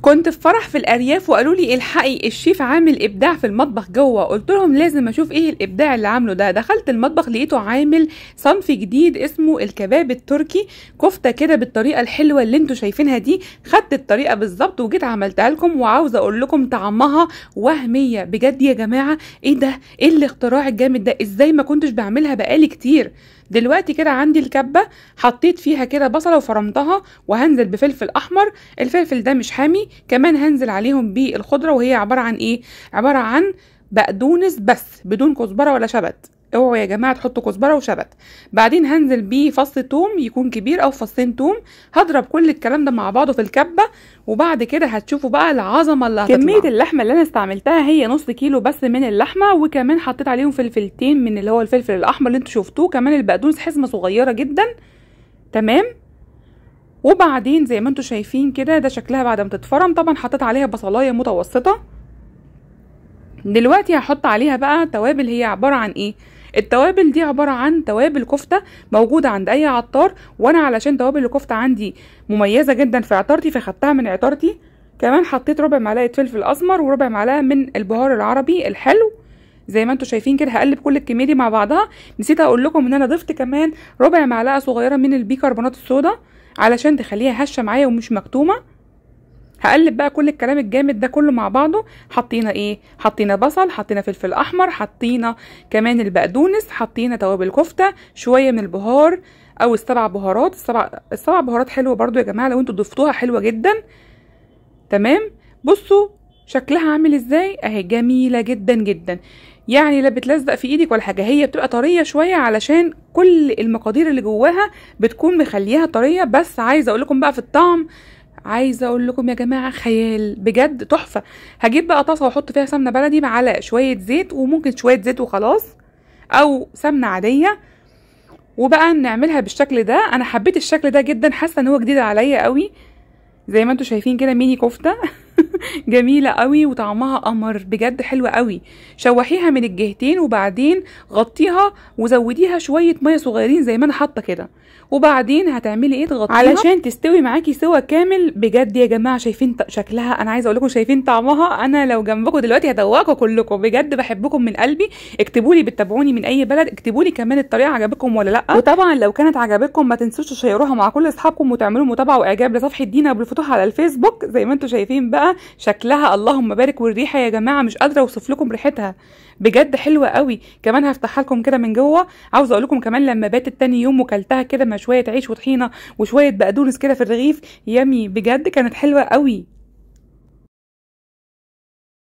كنت في فرح في الارياف وقالوا لي الحقي الشيف عامل ابداع في المطبخ جوه. قلت لهم لازم اشوف ايه الابداع اللي عامله ده. دخلت المطبخ لقيته عامل صنف جديد اسمه الكباب التركي، كفته كده بالطريقه الحلوه اللي انتوا شايفينها دي. خدت الطريقه بالظبط وجيت عملتها لكم، وعاوزه اقول لكم طعمها وهميه بجد يا جماعه. ايه ده؟ ايه الاختراع الجامد ده؟ ازاي ما كنتش بعملها بقالي كتير؟ دلوقتي كده عندي الكبه، حطيت فيها كده بصله وفرمتها، وهنزل بفلفل احمر. الفلفل ده مش حامي. كمان هنزل عليهم بالخضره، وهي عباره عن ايه؟ عباره عن بقدونس بس بدون كزبره ولا شبت. اوعوا يا جماعه تحطوا كزبره وشبت. بعدين هنزل بيه فص توم يكون كبير او فصين توم. هضرب كل الكلام ده مع بعضه في الكبه، وبعد كده هتشوفوا بقى العظمه اللي هتطلع. كميه اللحمه اللي انا استعملتها هي نص كيلو بس من اللحمه، وكمان حطيت عليهم فلفلتين من اللي هو الفلفل الاحمر اللي انتوا شفتوه. كمان البقدونس حزمه صغيره جدا. تمام. وبعدين زي ما انتوا شايفين كده ده شكلها بعد ما تتفرم. طبعا حطيت عليها بصلايه متوسطه. دلوقتي هحط عليها بقى توابل. هي عباره عن ايه؟ التوابل دي عباره عن توابل كفته موجوده عند اي عطار، وانا علشان توابل الكفته عندي مميزه جدا في عطارتي فخدتها من عطارتي. كمان حطيت ربع معلقه فلفل اسمر وربع معلقه من البهار العربي الحلو زي ما انتوا شايفين كده. هقلب كل الكميه دي مع بعضها. نسيت اقول لكم ان انا ضفت كمان ربع معلقه صغيره من البيكربونات الصودا علشان تخليها هشه معايا ومش مكتومه. هقلب بقى كل الكلام الجامد ده كله مع بعضه. حطينا ايه؟ حطينا بصل، حطينا فلفل احمر، حطينا كمان البقدونس، حطينا توابل كفته، شويه من البهار او السبع بهارات. السبع بهارات حلوه برضو يا جماعه، لو انتوا ضفتوها حلوه جدا. تمام. بصوا شكلها عامل ازاي اهي، جميله جدا جدا. يعني لا بتلزق في ايدك ولا حاجه، هي بتبقى طريه شويه علشان كل المقادير اللي جواها بتكون مخليها طريه. بس عايزه اقول لكم بقى في الطعم، عايزه اقول لكم يا جماعه خيال بجد، تحفه. هجيب بقى طاسه واحط فيها سمنه بلدي على شويه زيت، وممكن شويه زيت وخلاص او سمنه عاديه، وبقى نعملها بالشكل ده. انا حبيت الشكل ده جدا، حاسه ان هو جديد عليا قوي. زي ما انتوا شايفين كده ميني كفته جميله قوي وطعمها قمر بجد، حلوه قوي. شوحيها من الجهتين وبعدين غطيها وزوديها شويه ميه صغيرين زي ما انا حاطه كده، وبعدين هتعملي ايه؟ تغطيها علشان تستوي معاكي سوا كامل. بجد يا جماعه شايفين شكلها؟ انا عايزه اقول لكم شايفين طعمها؟ انا لو جنبكم دلوقتي هدوقكم كلكم. بجد بحبكم من قلبي. اكتبوا لي بتتابعوني من اي بلد، اكتبوا لي كمان الطريقه عجبتكم ولا لا. وطبعا لو كانت عجبتكم ما تنسوش تشيروها مع كل اصحابكم وتعملوا متابعه واعجاب لصفحه دينا ابو الفتوح على الفيسبوك. زي ما انتم شايفين بقى شكلها اللهم بارك. والريحه يا جماعه مش قادره اوصف لكم ريحتها، بجد حلوه قوي. كمان هفتحها لكم كده من جوه. عاوزه اقول لكم كمان لما باتت تاني يوم وكلتها كده مع شويه عيش وطحينه وشويه بقدونس كده في الرغيف، يامي بجد، كانت حلوه قوي.